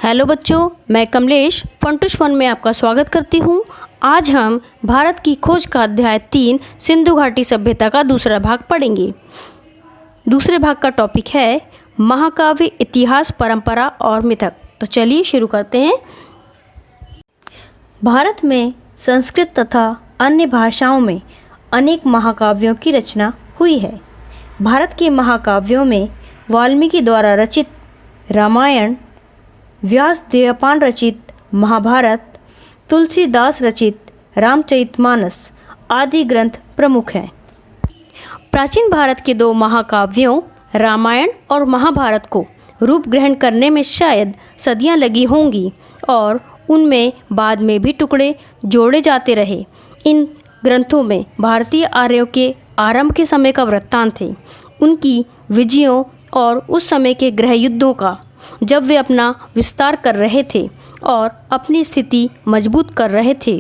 Hello बच्चों, मैं Kamlesh Funtoosh fun में आपका स्वागत करती हूँ। आज हम भारत की खोज का अध्याय 3 सिंधु घाटी सभ्यता का दूसरा भाग पढ़ेंगे। दूसरे भाग का टॉपिक है महाकाव्य, इतिहास, परंपरा और मिथक। तो चलिए शुरू करते हैं। भारत में संस्कृत तथा अन्य भाषाओं में अनेक महाकाव्यों की रचना हुई है। भारत के महाकाव्यों में वाल्मीकि द्वारा रचित रामायण, व्यास देवपान रचित महाभारत, तुलसीदास रचित रामचरितमानस आदि ग्रंथ प्रमुख हैं। प्राचीन भारत के दो महाकाव्यों रामायण और महाभारत को रूप ग्रहण करने में शायद सदियां लगी होंगी और उनमें बाद में भी टुकड़े जोड़े जाते रहे। इन ग्रंथों में भारतीय आर्यों के आरंभ के समय का वृत्तांत है, उनकी विजयों और उस समय के गृह युद्धों का, जब वे अपना विस्तार कर रहे थे और अपनी स्थिति मजबूत कर रहे थे।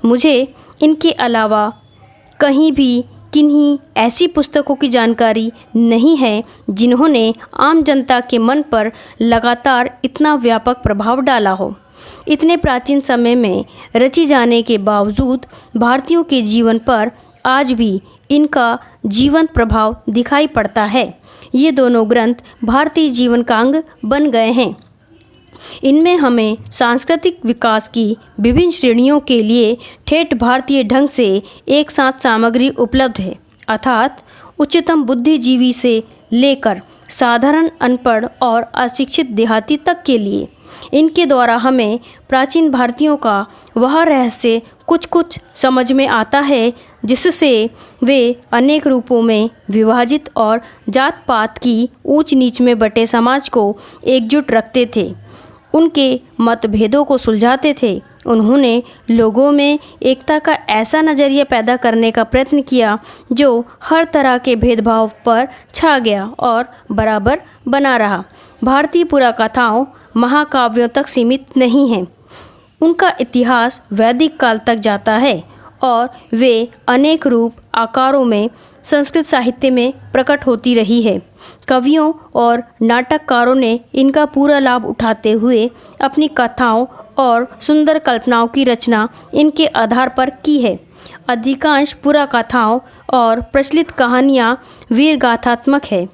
मुझे इनके अलावा कहीं भी किन्हीं ऐसी पुस्तकों की जानकारी नहीं है जिन्होंने आम जनता के मन पर लगातार इतना व्यापक प्रभाव डाला हो। इतने प्राचीन समय में रची जाने के बावजूद भारतीयों के जीवन पर आज भी इनका जीवंत प्रभाव दिखाई पड़ता है। ये दोनों ग्रंथ भारतीय जीवन का अंग बन गए हैं। इनमें हमें सांस्कृतिक विकास की विभिन्न श्रेणियों के लिए ठेठ भारतीय ढंग से एक साथ सामग्री उपलब्ध है, अर्थात उच्चतम बुद्धिजीवी से लेकर साधारण अनपढ़ और अशिक्षित देहाती तक के लिए। इनके द्वारा हमें प्राचीन भारतीयों का वह रहस्य कुछ कुछ समझ में आता है जिससे वे अनेक रूपों में विभाजित और जात पात की ऊंच नीच में बटे समाज को एकजुट रखते थे, उनके मतभेदों को सुलझाते थे। उन्होंने लोगों में एकता का ऐसा नज़रिया पैदा करने का प्रयत्न किया जो हर तरह के भेदभाव पर छा गया और बराबर बना रहा। भारतीय पुराकथाओं महाकाव्यों तक सीमित नहीं हैं। उनका इतिहास वैदिक काल तक जाता है और वे अनेक रूप आकारों में संस्कृत साहित्य में प्रकट होती रही है। कवियों और नाटककारों ने इनका पूरा लाभ उठाते हुए अपनी कथाओं और सुंदर कल्पनाओं की रचना इनके आधार पर की है। अधिकांश पुराकथाओं और प्रचलित कहानियाँ वीर गाथात्मक है।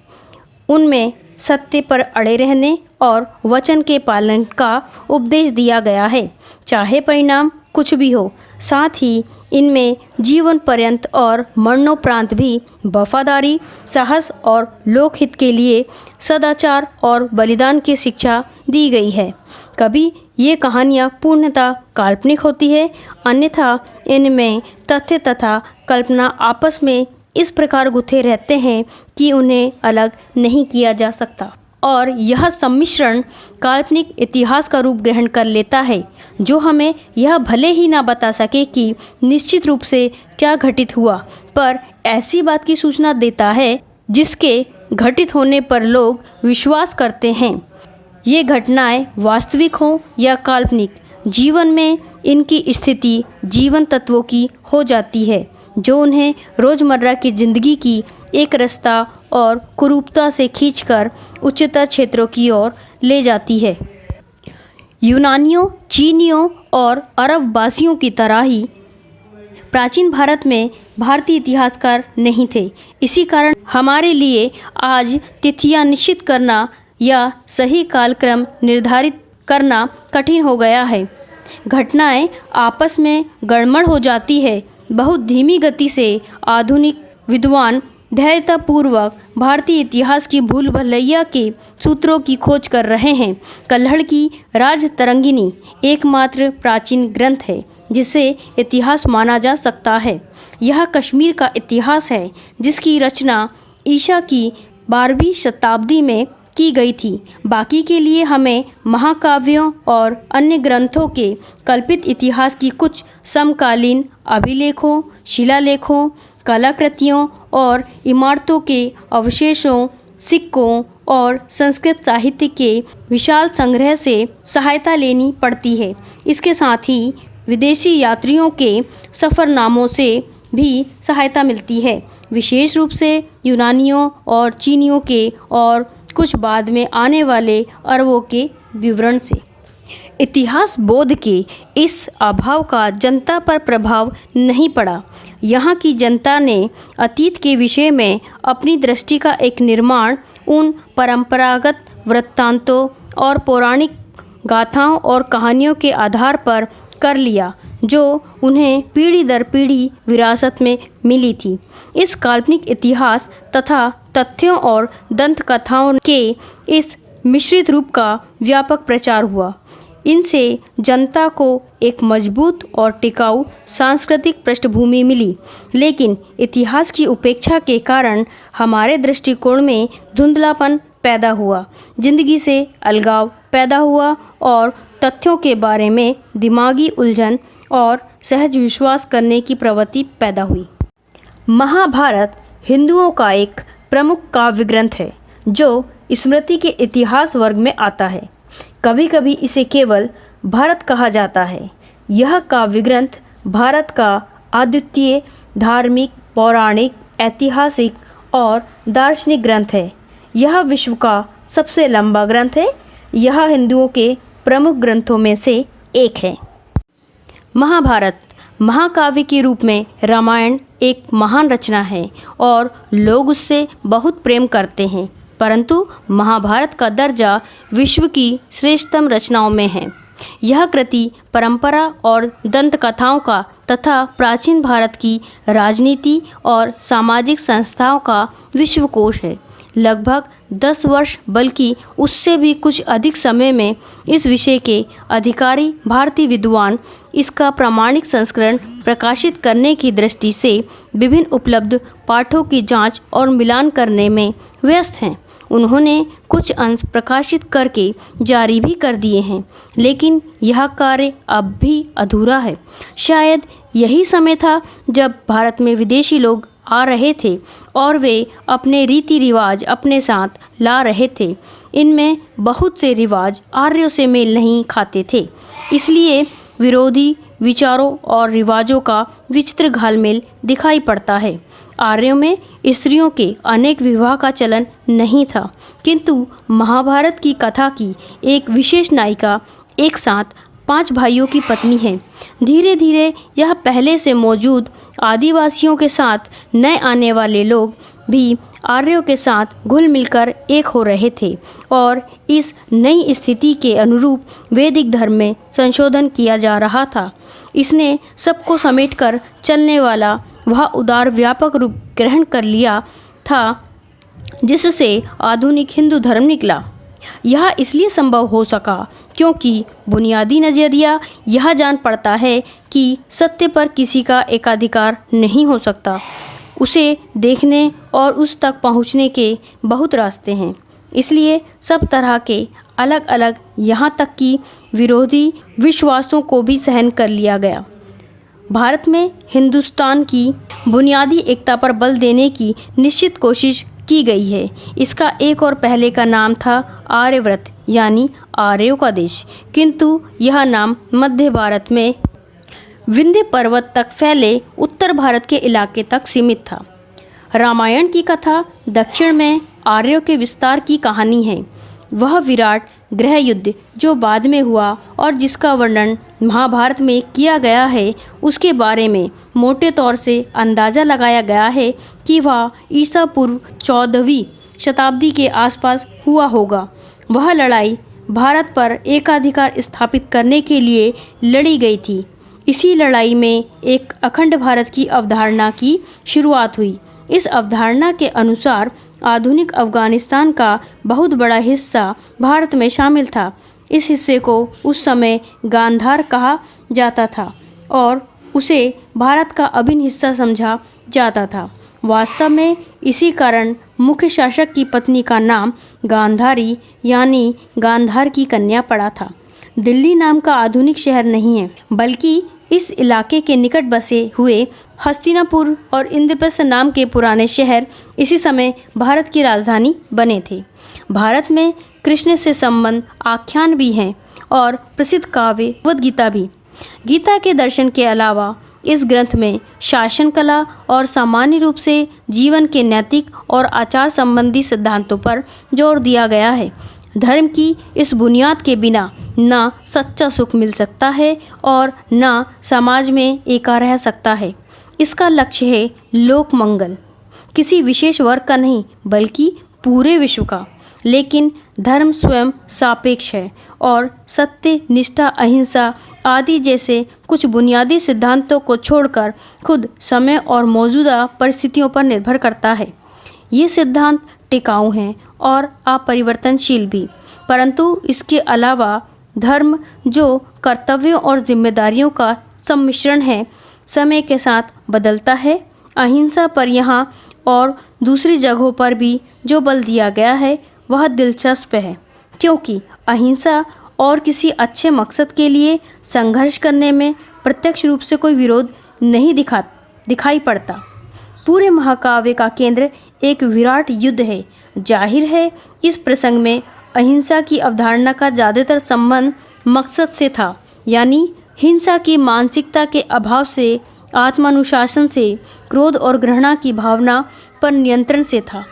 उनमें सत्य पर अड़े रहने और वचन के पालन का उपदेश दिया गया है, चाहे परिणाम कुछ भी हो। साथ ही इनमें जीवन पर्यंत और मरणोपरांत भी वफादारी, साहस और लोकहित के लिए सदाचार और बलिदान की शिक्षा दी गई है। कभी ये कहानियाँ पूर्णतः काल्पनिक होती है, अन्यथा इनमें तथ्य तथा कल्पना आपस में इस प्रकार गुथे रहते हैं कि उन्हें अलग नहीं किया जा सकता और यह सम्मिश्रण काल्पनिक इतिहास का रूप ग्रहण कर लेता है, जो हमें यह भले ही ना बता सके कि निश्चित रूप से क्या घटित हुआ, पर ऐसी बात की सूचना देता है जिसके घटित होने पर लोग विश्वास करते हैं। ये घटनाएं वास्तविक हों या काल्पनिक, जीवन में इनकी स्थिति जीवन तत्वों की हो जाती है, जो उन्हें रोज़मर्रा की ज़िंदगी की एक रास्ता और कुरूपता से खींचकर उच्चतर क्षेत्रों की ओर ले जाती है। यूनानियों, चीनियों और अरब वासियों की तरह ही प्राचीन भारत में भारतीय इतिहासकार नहीं थे। इसी कारण हमारे लिए आज तिथियां निश्चित करना या सही कालक्रम निर्धारित करना कठिन हो गया है। घटनाएं आपस में गड़बड़ हो जाती है। बहुत धीमी गति से आधुनिक विद्वान धैर्यतापूर्वक भारतीय इतिहास की भूल भुलैया के सूत्रों की खोज कर रहे हैं। कल्हड़ की राजतरंगिनी एकमात्र प्राचीन ग्रंथ है जिसे इतिहास माना जा सकता है। यह कश्मीर का इतिहास है जिसकी रचना ईसा की 12वीं शताब्दी में की गई थी। बाकी के लिए हमें महाकाव्यों और अन्य ग्रंथों के कल्पित इतिहास की कुछ समकालीन अभिलेखों, शिलालेखों, कलाकृतियों और इमारतों के अवशेषों, सिक्कों और संस्कृत साहित्य के विशाल संग्रह से सहायता लेनी पड़ती है। इसके साथ ही विदेशी यात्रियों के सफ़रनामों से भी सहायता मिलती है, विशेष रूप से यूनानियों और चीनियों के और कुछ बाद में आने वाले अरबों के विवरण से। इतिहास बोध के इस अभाव का जनता पर प्रभाव नहीं पड़ा। यहाँ की जनता ने अतीत के विषय में अपनी दृष्टि का एक निर्माण उन परंपरागत वृत्तांतों और पौराणिक गाथाओं और कहानियों के आधार पर कर लिया जो उन्हें पीढ़ी दर पीढ़ी विरासत में मिली थी। इस काल्पनिक इतिहास तथा तथ्यों और दंत कथाओं के इस मिश्रित रूप का व्यापक प्रचार हुआ। इनसे जनता को एक मजबूत और टिकाऊ सांस्कृतिक पृष्ठभूमि मिली, लेकिन इतिहास की उपेक्षा के कारण हमारे दृष्टिकोण में धुंधलापन पैदा हुआ, जिंदगी से अलगाव पैदा हुआ और तथ्यों के बारे में दिमागी उलझन और सहज विश्वास करने की प्रवृत्ति पैदा हुई। महाभारत हिंदुओं का एक प्रमुख काव्य ग्रंथ है जो स्मृति के इतिहास वर्ग में आता है। कभी कभी इसे केवल भारत कहा जाता है। यह काव्य ग्रंथ भारत का अद्वितीय धार्मिक, पौराणिक, ऐतिहासिक और दार्शनिक ग्रंथ है। यह विश्व का सबसे लंबा ग्रंथ है। यह हिंदुओं के प्रमुख ग्रंथों में से एक है। महाभारत महाकाव्य के रूप में रामायण एक महान रचना है और लोग उससे बहुत प्रेम करते हैं, परंतु महाभारत का दर्जा विश्व की श्रेष्ठतम रचनाओं में है। यह कृति परंपरा और दंत कथाओं का तथा प्राचीन भारत की राजनीति और सामाजिक संस्थाओं का विश्वकोश है। लगभग 10 वर्ष बल्कि उससे भी कुछ अधिक समय में इस विषय के अधिकारी भारतीय विद्वान इसका प्रामाणिक संस्करण प्रकाशित करने की दृष्टि से विभिन्न उपलब्ध पाठों की जांच और मिलान करने में व्यस्त हैं। उन्होंने कुछ अंश प्रकाशित करके जारी भी कर दिए हैं, लेकिन यह कार्य अब भी अधूरा है। शायद यही समय था जब भारत में विदेशी लोग आ रहे थे और वे अपने रीति रिवाज अपने साथ ला रहे थे। इनमें बहुत से रिवाज आर्यों से मेल नहीं खाते थे, इसलिए विरोधी विचारों और रिवाजों का विचित्र घालमेल दिखाई पड़ता है। आर्यों में स्त्रियों के अनेक विवाह का चलन नहीं था, किंतु महाभारत की कथा की एक विशेष नायिका एक साथ 5 भाइयों की पत्नी है। धीरे धीरे यह पहले से मौजूद आदिवासियों के साथ नए आने वाले लोग भी आर्यों के साथ घुल मिलकर एक हो रहे थे और इस नई स्थिति के अनुरूप वैदिक धर्म में संशोधन किया जा रहा था। इसने सबको समेटकर चलने वाला वह उदार व्यापक रूप ग्रहण कर लिया था जिससे आधुनिक हिंदू धर्म निकला। यह इसलिए संभव हो सका क्योंकि बुनियादी नज़रिया यह जान पड़ता है कि सत्य पर किसी का एकाधिकार नहीं हो सकता। उसे देखने और उस तक पहुंचने के बहुत रास्ते हैं, इसलिए सब तरह के अलग अलग यहाँ तक कि विरोधी विश्वासों को भी सहन कर लिया गया। भारत में हिंदुस्तान की बुनियादी एकता पर बल देने की निश्चित कोशिश की गई है। इसका एक और पहले का नाम था आर्यव्रत यानी आर्यों का देश, किंतु यह नाम मध्य भारत में विंध्य पर्वत तक फैले उत्तर भारत के इलाके तक सीमित था। रामायण की कथा दक्षिण में आर्यों के विस्तार की कहानी है। वह विराट गृह युद्ध जो बाद में हुआ और जिसका वर्णन महाभारत में किया गया है, उसके बारे में मोटे तौर से अंदाज़ा लगाया गया है कि वह ईसा पूर्व 14वीं शताब्दी के आसपास हुआ होगा। वह लड़ाई भारत पर एकाधिकार स्थापित करने के लिए लड़ी गई थी। इसी लड़ाई में एक अखंड भारत की अवधारणा की शुरुआत हुई। इस अवधारणा के अनुसार आधुनिक अफ़गानिस्तान का बहुत बड़ा हिस्सा भारत में शामिल था। इस हिस्से को उस समय गांधार कहा जाता था और उसे भारत का अभिन्न हिस्सा समझा जाता था। वास्तव में इसी कारण मुख्य शासक की पत्नी का नाम गांधारी यानी गांधार की कन्या पड़ा था। दिल्ली नाम का आधुनिक शहर नहीं है, बल्कि इस इलाके के निकट बसे हुए हस्तिनापुर और इंद्रप्रस्थ नाम के पुराने शहर इसी समय भारत की राजधानी बने थे। भारत में कृष्ण से संबंध आख्यान भी हैं और प्रसिद्ध काव्य भगवद गीता भी। गीता के दर्शन के अलावा इस ग्रंथ में शासन कला और सामान्य रूप से जीवन के नैतिक और आचार संबंधी सिद्धांतों पर जोर दिया गया है। धर्म की इस बुनियाद के बिना ना सच्चा सुख मिल सकता है और ना समाज में एका रह सकता है। इसका लक्ष्य है लोक मंगल, किसी विशेष वर्ग का नहीं बल्कि पूरे विश्व का। लेकिन धर्म स्वयं सापेक्ष है और सत्य, निष्ठा, अहिंसा आदि जैसे कुछ बुनियादी सिद्धांतों को छोड़कर खुद समय और मौजूदा परिस्थितियों पर निर्भर करता है। ये सिद्धांत टिकाऊ हैं और अपरिवर्तनशील भी, परंतु इसके अलावा धर्म जो कर्तव्यों और जिम्मेदारियों का सम्मिश्रण है, समय के साथ बदलता है। अहिंसा पर यहाँ और दूसरी जगहों पर भी जो बल दिया गया है वह दिलचस्प है, क्योंकि अहिंसा और किसी अच्छे मकसद के लिए संघर्ष करने में प्रत्यक्ष रूप से कोई विरोध नहीं दिखाई पड़ता। पूरे महाकाव्य का केंद्र एक विराट युद्ध है। जाहिर है इस प्रसंग में अहिंसा की अवधारणा का ज़्यादातर संबंध मकसद से था, यानी हिंसा की मानसिकता के अभाव से, आत्मानुशासन से, क्रोध और घृणा की भावना पर नियंत्रण से था।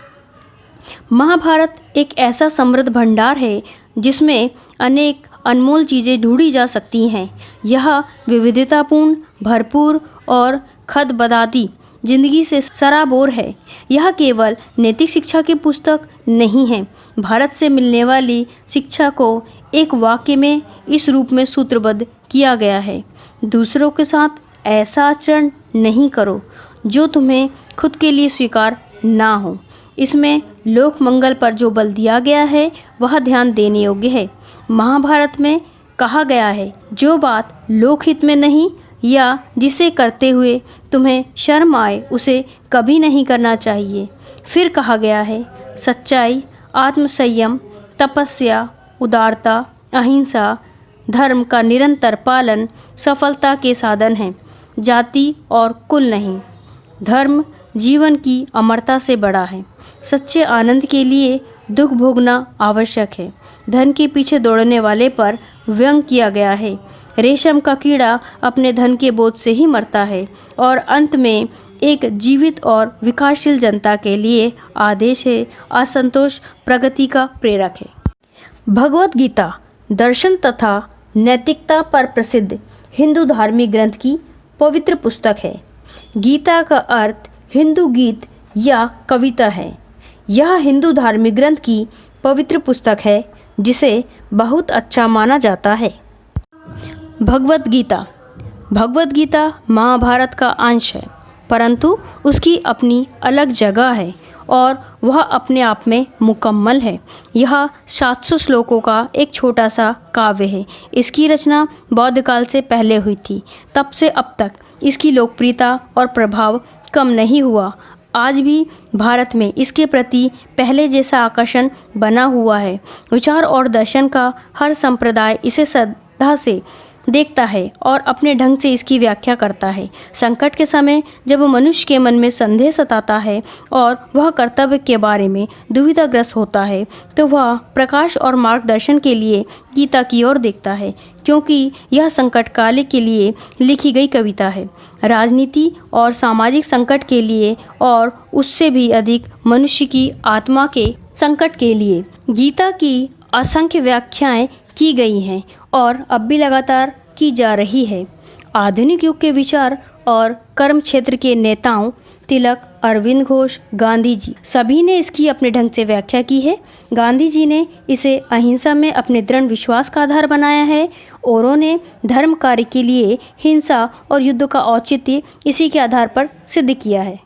महाभारत एक ऐसा समृद्ध भंडार है जिसमें अनेक अनमोल चीज़ें ढूंढी जा सकती हैं। यह विविधतापूर्ण, भरपूर और खदबदाती जिंदगी से सराबोर है। यह केवल नैतिक शिक्षा की पुस्तक नहीं है। भारत से मिलने वाली शिक्षा को एक वाक्य में इस रूप में सूत्रबद्ध किया गया है: दूसरों के साथ ऐसा आचरण नहीं करो जो तुम्हें खुद के लिए स्वीकार ना हो। इसमें लोक मंगल पर जो बल दिया गया है वह ध्यान देने योग्य है। महाभारत में कहा गया है, जो बात लोकहित में नहीं या जिसे करते हुए तुम्हें शर्म आए उसे कभी नहीं करना चाहिए। फिर कहा गया है, सच्चाई, आत्मसंयम, तपस्या, उदारता, अहिंसा, धर्म का निरंतर पालन सफलता के साधन हैं, जाति और कुल नहीं। धर्म जीवन की अमरता से बड़ा है। सच्चे आनंद के लिए दुख भोगना आवश्यक है। धन के पीछे दौड़ने वाले पर व्यंग किया गया है। रेशम का कीड़ा अपने धन के बोझ से ही मरता है और अंत में एक जीवित और विकासशील जनता के लिए आदेश है, असंतोष प्रगति का प्रेरक है। भगवत गीता दर्शन तथा नैतिकता पर प्रसिद्ध हिंदू धार्मिक ग्रंथ की पवित्र पुस्तक है। गीता का अर्थ हिंदू गीत या कविता है। यह हिंदू धार्मिक ग्रंथ की पवित्र पुस्तक है जिसे बहुत अच्छा माना जाता है। भगवत गीता महाभारत का अंश है, परंतु उसकी अपनी अलग जगह है और वह अपने आप में मुकम्मल है। यह 700 श्लोकों का एक छोटा सा काव्य है। इसकी रचना बौद्ध काल से पहले हुई थी। तब से अब तक इसकी लोकप्रियता और प्रभाव कम नहीं हुआ। आज भी भारत में इसके प्रति पहले जैसा आकर्षण बना हुआ है। विचार और दर्शन का हर संप्रदाय इसे श्रद्धा से देखता है और अपने ढंग से इसकी व्याख्या करता है। संकट के समय जब मनुष्य के मन में संदेह सताता है और वह कर्तव्य के बारे में दुविधाग्रस्त होता है, तो वह प्रकाश और मार्गदर्शन के लिए गीता की ओर देखता है, क्योंकि यह संकट काल के लिए लिखी गई कविता है। राजनीति और सामाजिक संकट के लिए और उससे भी अधिक मनुष्य की आत्मा के संकट के लिए गीता की असंख्य व्याख्याएं की गई हैं और अब भी लगातार की जा रही है। आधुनिक युग के विचार और कर्म क्षेत्र के नेताओं तिलक, अरविंद घोष, गांधी जी सभी ने इसकी अपने ढंग से व्याख्या की है। गांधी जी ने इसे अहिंसा में अपने दृढ़ विश्वास का आधार बनाया है। औरों ने धर्म कार्य के लिए हिंसा और युद्ध का औचित्य इसी के आधार पर सिद्ध किया है।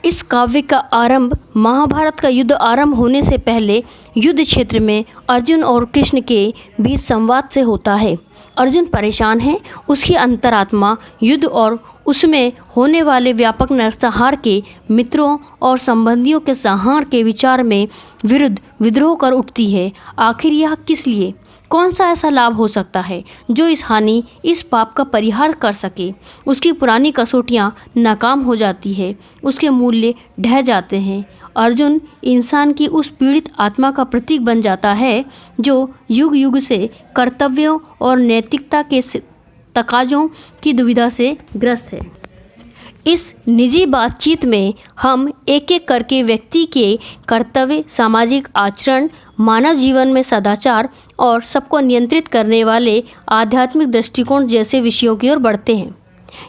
इस काव्य का आरंभ महाभारत का युद्ध आरंभ होने से पहले युद्ध क्षेत्र में अर्जुन और कृष्ण के बीच संवाद से होता है। अर्जुन परेशान है। उसकी अंतरात्मा युद्ध और उसमें होने वाले व्यापक नरसंहार के, मित्रों और संबंधियों के संहार के विचार में विरुद्ध विद्रोह कर उठती है। आखिर यह किस लिए? कौन सा ऐसा लाभ हो सकता है जो इस हानि, इस पाप का परिहार कर सके? उसकी पुरानी कसौटियाँ नाकाम हो जाती है, उसके मूल्य ढह जाते हैं। अर्जुन इंसान की उस पीड़ित आत्मा का प्रतीक बन जाता है जो युग युग से कर्तव्यों और नैतिकता के तकाजों की दुविधा से ग्रस्त है। इस निजी बातचीत में हम एक एक करके व्यक्ति के कर्तव्य, सामाजिक आचरण, मानव जीवन में सदाचार और सबको नियंत्रित करने वाले आध्यात्मिक दृष्टिकोण जैसे विषयों की ओर बढ़ते हैं।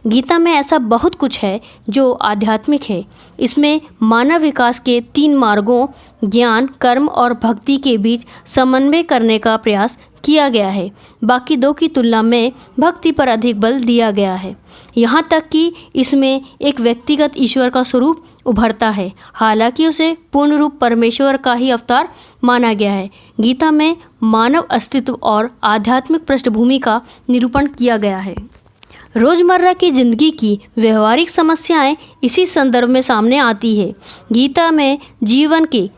गीता में ऐसा बहुत कुछ है जो आध्यात्मिक है। इसमें मानव विकास के 3 मार्गों ज्ञान, कर्म और भक्ति के बीच समन्वय करने का प्रयास किया गया है। बाकी 2 की तुलना में भक्ति पर अधिक बल दिया गया है। यहाँ तक कि इसमें एक व्यक्तिगत ईश्वर का स्वरूप उभरता है, हालांकि उसे पूर्ण रूप परमेश्वर का ही अवतार माना गया है। गीता में मानव अस्तित्व और आध्यात्मिक पृष्ठभूमि का निरूपण किया गया है। रोज़मर्रा की ज़िंदगी की व्यवहारिक समस्याएं इसी संदर्भ में सामने आती है। गीता में जीवन के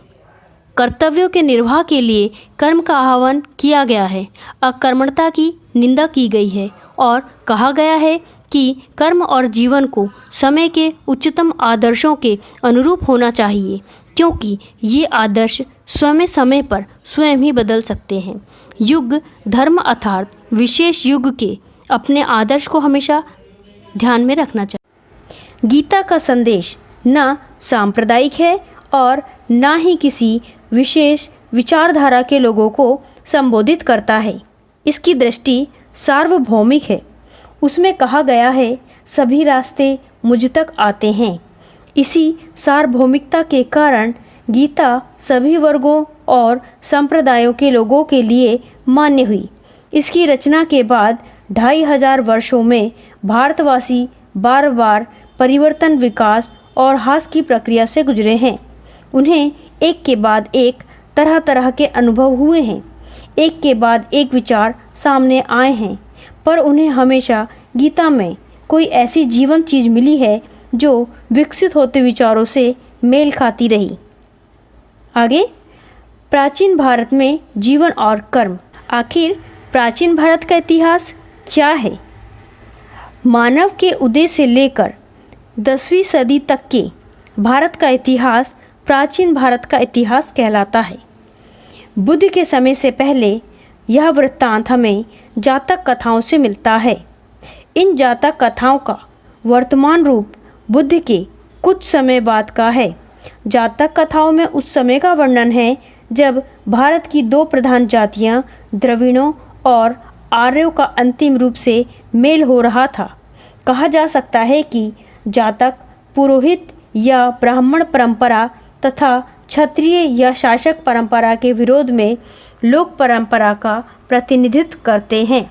कर्तव्यों के निर्वाह के लिए कर्म का आह्वान किया गया है। अकर्मण्यता की निंदा की गई है और कहा गया है कि कर्म और जीवन को समय के उच्चतम आदर्शों के अनुरूप होना चाहिए, क्योंकि ये आदर्श समय समय पर स्वयं ही बदल सकते हैं। युग धर्म अर्थात विशेष युग के अपने आदर्श को हमेशा ध्यान में रखना चाहिए। गीता का संदेश न सांप्रदायिक है और न ही किसी विशेष विचारधारा के लोगों को संबोधित करता है। इसकी दृष्टि सार्वभौमिक है। उसमें कहा गया है, सभी रास्ते मुझ तक आते हैं। इसी सार्वभौमिकता के कारण गीता सभी वर्गों और संप्रदायों के लोगों के लिए मान्य हुई। इसकी रचना के बाद 2500 वर्षों में भारतवासी बार बार परिवर्तन, विकास और ह्रास की प्रक्रिया से गुजरे हैं। उन्हें एक के बाद एक तरह तरह के अनुभव हुए हैं, एक के बाद एक विचार सामने आए हैं, पर उन्हें हमेशा गीता में कोई ऐसी जीवन चीज़ मिली है जो विकसित होते विचारों से मेल खाती रही। आगे, प्राचीन भारत में जीवन और कर्म। आखिर प्राचीन भारत का इतिहास क्या है? मानव के उदय से लेकर 10वीं सदी तक के भारत का इतिहास प्राचीन भारत का इतिहास कहलाता है। बुद्ध के समय से पहले यह वृत्तांत हमें जातक कथाओं से मिलता है। इन जातक कथाओं का वर्तमान रूप बुद्ध के कुछ समय बाद का है। जातक कथाओं में उस समय का वर्णन है जब भारत की 2 प्रधान जातियां द्रविड़ों और आर्यों का अंतिम रूप से मेल हो रहा था। कहा जा सकता है कि जातक पुरोहित या ब्राह्मण परंपरा तथा क्षत्रिय या शासक परंपरा के विरोध में लोक परंपरा का प्रतिनिधित्व करते हैं।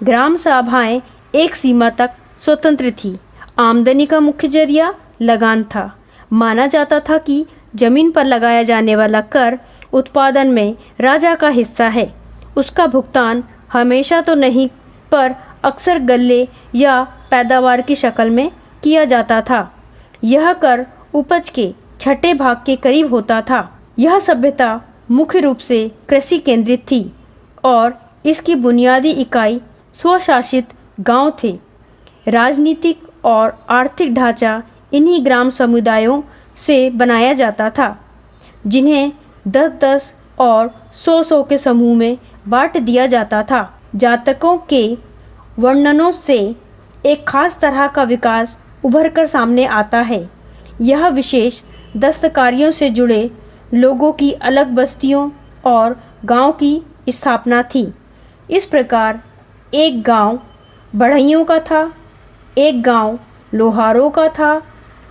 ग्राम सभाएं एक सीमा तक स्वतंत्र थी। आमदनी का मुख्य जरिया लगान था। माना जाता था कि जमीन पर लगाया जाने वाला कर उत्पादन में राजा का हिस्सा है। उसका भुगतान हमेशा तो नहीं, पर अक्सर गल्ले या पैदावार की शक्ल में किया जाता था। यह कर उपज के 6ठे भाग के करीब होता था। यह सभ्यता मुख्य रूप से कृषि केंद्रित थी और इसकी बुनियादी इकाई स्वशासित गांव थे। राजनीतिक और आर्थिक ढांचा इन्हीं ग्राम समुदायों से बनाया जाता था, जिन्हें 10-10 और 100-100 के समूह में बांट दिया जाता था। जातकों के वर्णनों से एक खास तरह का विकास उभर कर सामने आता है। यह विशेष दस्तकारियों से जुड़े लोगों की अलग बस्तियों और गांव की स्थापना थी। इस प्रकार एक गांव बढ़इयों का था, एक गांव लोहारों का था।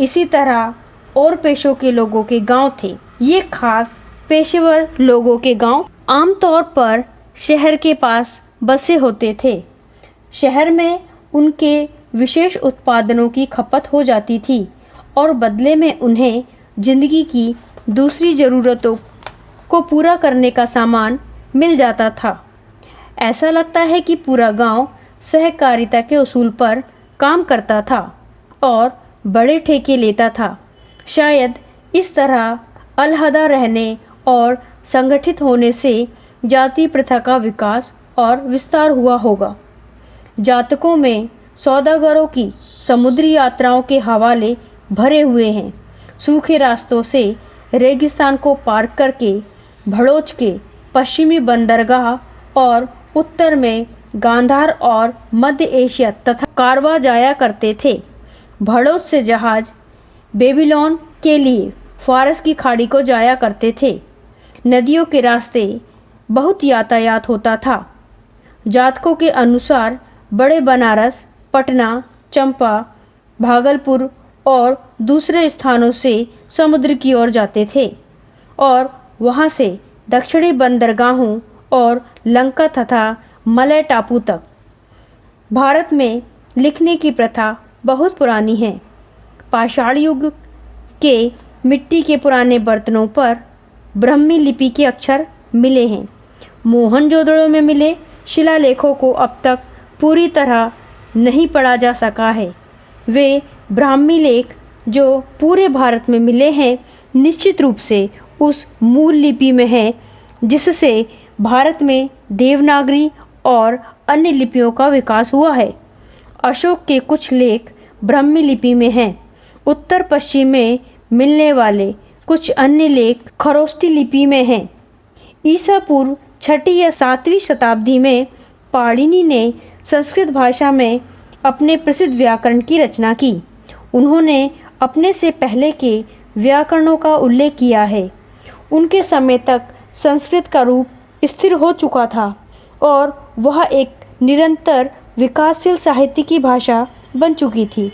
इसी तरह और पेशों के लोगों के गांव थे। ये खास पेशेवर लोगों के गांव आमतौर पर शहर के पास बसे होते थे। शहर में उनके विशेष उत्पादनों की खपत हो जाती थी और बदले में उन्हें जिंदगी की दूसरी ज़रूरतों को पूरा करने का सामान मिल जाता था। ऐसा लगता है कि पूरा गांव सहकारिता के उसूल पर काम करता था और बड़े ठेके लेता था। शायद इस तरह अलहदा रहने और संगठित होने से जाति प्रथा का विकास और विस्तार हुआ होगा। जातकों में सौदागरों की समुद्री यात्राओं के हवाले भरे हुए हैं। सूखे रास्तों से रेगिस्तान को पार करके भड़ोच के पश्चिमी बंदरगाह और उत्तर में गांधार और मध्य एशिया तथा कारवा जाया करते थे। भड़ोत से जहाज बेबीलोन के लिए फारस की खाड़ी को जाया करते थे। नदियों के रास्ते बहुत यातायात होता था। जातकों के अनुसार बड़े बनारस, पटना, चंपा, भागलपुर और दूसरे स्थानों से समुद्र की ओर जाते थे और वहां से दक्षिणी बंदरगाहों और लंका तथा मलय टापू तक। भारत में लिखने की प्रथा बहुत पुरानी है। पाषाण युग के मिट्टी के पुराने बर्तनों पर ब्राह्मी लिपि के अक्षर मिले हैं। मोहनजोदड़ो में मिले शिलालेखों को अब तक पूरी तरह नहीं पढ़ा जा सका है। वे ब्राह्मी लेख जो पूरे भारत में मिले हैं निश्चित रूप से उस मूल लिपि में है जिससे भारत में देवनागरी और अन्य लिपियों का विकास हुआ है। अशोक के कुछ लेख ब्राह्मी लिपि में हैं। उत्तर पश्चिम में मिलने वाले कुछ अन्य लेख खरोष्टी लिपि में हैं। ईसा पूर्व 6वीं या 7वीं शताब्दी में पाणिनि ने संस्कृत भाषा में अपने प्रसिद्ध व्याकरण की रचना की। उन्होंने अपने से पहले के व्याकरणों का उल्लेख किया है। उनके समय तक संस्कृत का रूप स्थिर हो चुका था और वह एक निरंतर विकासशील साहित्य की भाषा बन चुकी थी।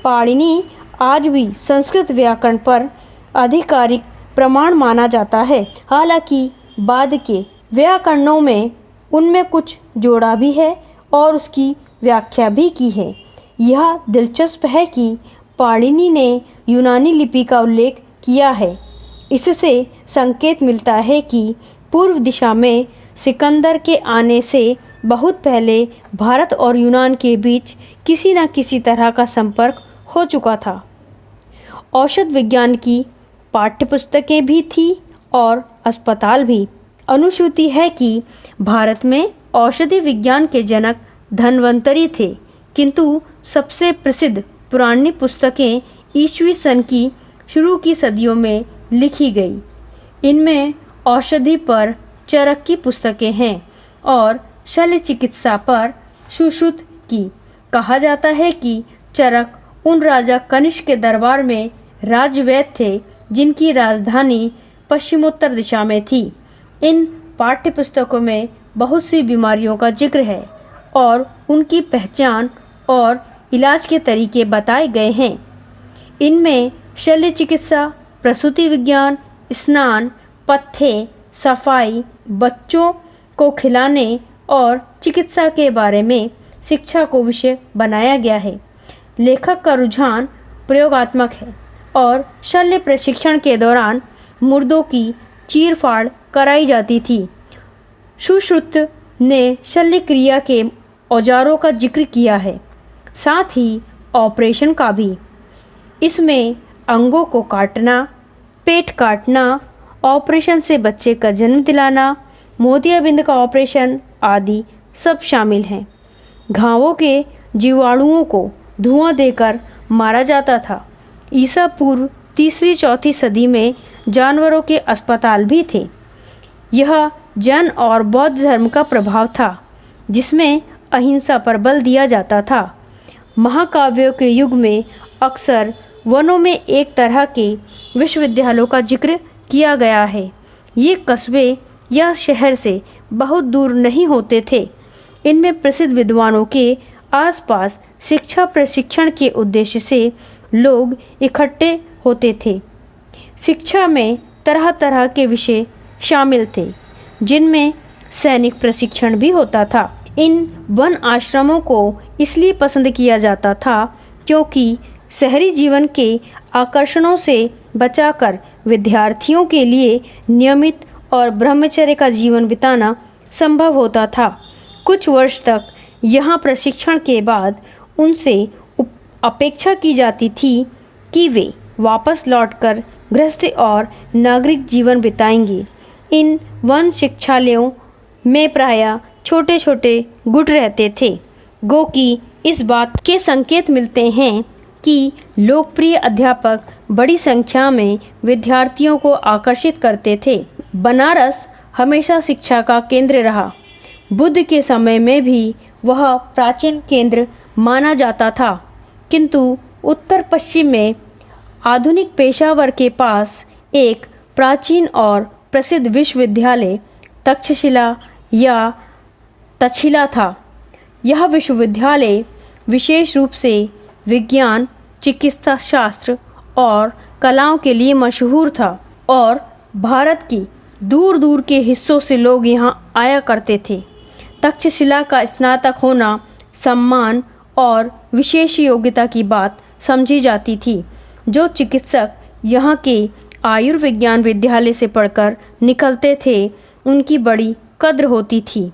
पाणिनि आज भी संस्कृत व्याकरण पर आधिकारिक प्रमाण माना जाता है। हालांकि बाद के व्याकरणों में उनमें कुछ जोड़ा भी है और उसकी व्याख्या भी की है। यह दिलचस्प है कि पाणिनि ने यूनानी लिपि का उल्लेख किया है। इससे संकेत मिलता है कि पूर्व दिशा में सिकंदर के आने से बहुत पहले भारत और यूनान के बीच किसी न किसी तरह का संपर्क हो चुका था। औषध विज्ञान की पाठ्यपुस्तकें भी थी और अस्पताल भी। अनुश्रुति है कि भारत में औषधि विज्ञान के जनक धन्वंतरी थे, किंतु सबसे प्रसिद्ध पुरानी पुस्तकें ईस्वी सन की शुरू की सदियों में लिखी गई। इनमें औषधि पर चरक की पुस्तकें हैं और शल्य चिकित्सा पर सुश्रुत की। कहा जाता है कि चरक उन राजा कनिष्क के दरबार में राजवैद्य थे जिनकी राजधानी पश्चिमोत्तर दिशा में थी। इन पाठ्यपुस्तकों में बहुत सी बीमारियों का जिक्र है और उनकी पहचान और इलाज के तरीके बताए गए हैं। इनमें शल्य चिकित्सा, प्रसूति विज्ञान, स्नान, पथ्य, सफाई, बच्चों को खिलाने और चिकित्सा के बारे में शिक्षा को विषय बनाया गया है। लेखक का रुझान प्रयोगात्मक है और शल्य प्रशिक्षण के दौरान मुर्दों की चीरफाड़ कराई जाती थी। सुश्रुत ने शल्य क्रिया के औजारों का जिक्र किया है, साथ ही ऑपरेशन का भी। इसमें अंगों को काटना, पेट काटना, ऑपरेशन से बच्चे का जन्म दिलाना, मोतियाबिंद का ऑपरेशन आदि सब शामिल हैं। घावों के जीवाणुओं को धुआं देकर मारा जाता था। ईसा पूर्व 3री-4थी सदी में जानवरों के अस्पताल भी थे। यह जैन और बौद्ध धर्म का प्रभाव था जिसमें अहिंसा पर बल दिया जाता था। महाकाव्यों के युग में अक्सर वनों में एक तरह के विश्वविद्यालयों का जिक्र किया गया है। ये कस्बे या शहर से बहुत दूर नहीं होते थे। इनमें प्रसिद्ध विद्वानों के आसपास शिक्षा प्रशिक्षण के उद्देश्य से लोग इकट्ठे होते थे। शिक्षा में तरह तरह के विषय शामिल थे जिनमें सैनिक प्रशिक्षण भी होता था। इन वन आश्रमों को इसलिए पसंद किया जाता था क्योंकि शहरी जीवन के आकर्षणों से बचाकर विद्यार्थियों के लिए नियमित और ब्रह्मचर्य का जीवन बिताना संभव होता था। कुछ वर्ष तक यहाँ प्रशिक्षण के बाद उनसे अपेक्षा की जाती थी कि वे वापस लौटकर गृहस्थ और नागरिक जीवन बिताएंगे। इन वन शिक्षालयों में प्रायः छोटे छोटे गुट रहते थे। गो कि इस बात के संकेत मिलते हैं कि लोकप्रिय अध्यापक बड़ी संख्या में विद्यार्थियों को आकर्षित करते थे। बनारस हमेशा शिक्षा का केंद्र रहा। बुद्ध के समय में भी वह प्राचीन केंद्र माना जाता था, किंतु उत्तर पश्चिम में आधुनिक पेशावर के पास एक प्राचीन और प्रसिद्ध विश्वविद्यालय तक्षशिला या तक्षशिला था। यह विश्वविद्यालय विशेष रूप से विज्ञान, चिकित्सा शास्त्र और कलाओं के लिए मशहूर था और भारत की दूर दूर के हिस्सों से लोग यहाँ आया करते थे। तक्षशिला का स्नातक होना सम्मान और विशेष योग्यता की बात समझी जाती थी। जो चिकित्सक यहाँ के आयुर्विज्ञान विद्यालय से पढ़कर निकलते थे उनकी बड़ी कद्र होती थी।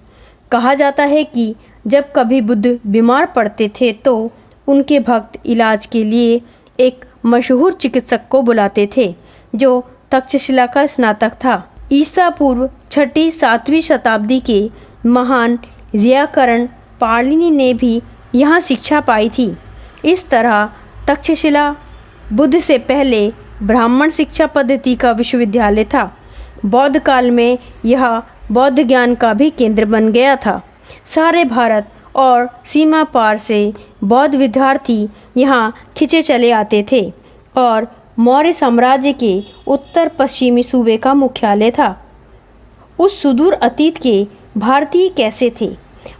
कहा जाता है कि जब कभी बुद्ध बीमार पड़ते थे तो उनके भक्त इलाज के लिए एक मशहूर चिकित्सक को बुलाते थे जो तक्षशिला का स्नातक था। ईसा पूर्व 6वीं-7वीं शताब्दी के महान व्याकरण पाणिनि ने भी यहाँ शिक्षा पाई थी। इस तरह तक्षशिला बुद्ध से पहले ब्राह्मण शिक्षा पद्धति का विश्वविद्यालय था। बौद्ध काल में यह बौद्ध ज्ञान का भी केंद्र बन गया था। सारे भारत और सीमा पार से बौद्ध विद्यार्थी यहाँ खिंचे चले आते थे और मौर्य साम्राज्य के उत्तर पश्चिमी सूबे का मुख्यालय था। उस सुदूर अतीत के भारतीय कैसे थे?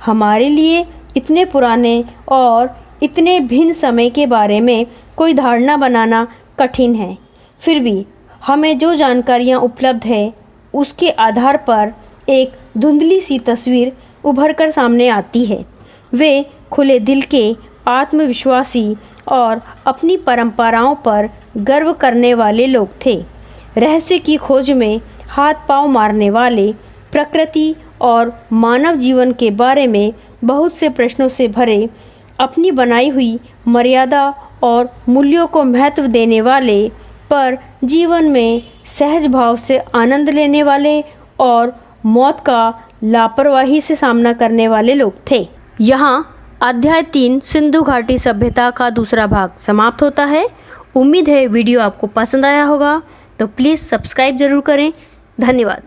हमारे लिए इतने पुराने और इतने भिन्न समय के बारे में कोई धारणा बनाना कठिन है। फिर भी हमें जो जानकारियाँ उपलब्ध है उसके आधार पर एक धुंधली सी तस्वीर उभर कर सामने आती है। वे खुले दिल के, आत्मविश्वासी और अपनी परंपराओं पर गर्व करने वाले लोग थे। रहस्य की खोज में हाथ पांव मारने वाले, प्रकृति और मानव जीवन के बारे में बहुत से प्रश्नों से भरे, अपनी बनाई हुई मर्यादा और मूल्यों को महत्व देने वाले, पर जीवन में सहज भाव से आनंद लेने वाले और मौत का लापरवाही से सामना करने वाले लोग थे। यहाँ अध्याय 3 सिंधु घाटी सभ्यता का दूसरा भाग समाप्त होता है। उम्मीद है वीडियो आपको पसंद आया होगा, तो प्लीज़ सब्सक्राइब ज़रूर करें। धन्यवाद।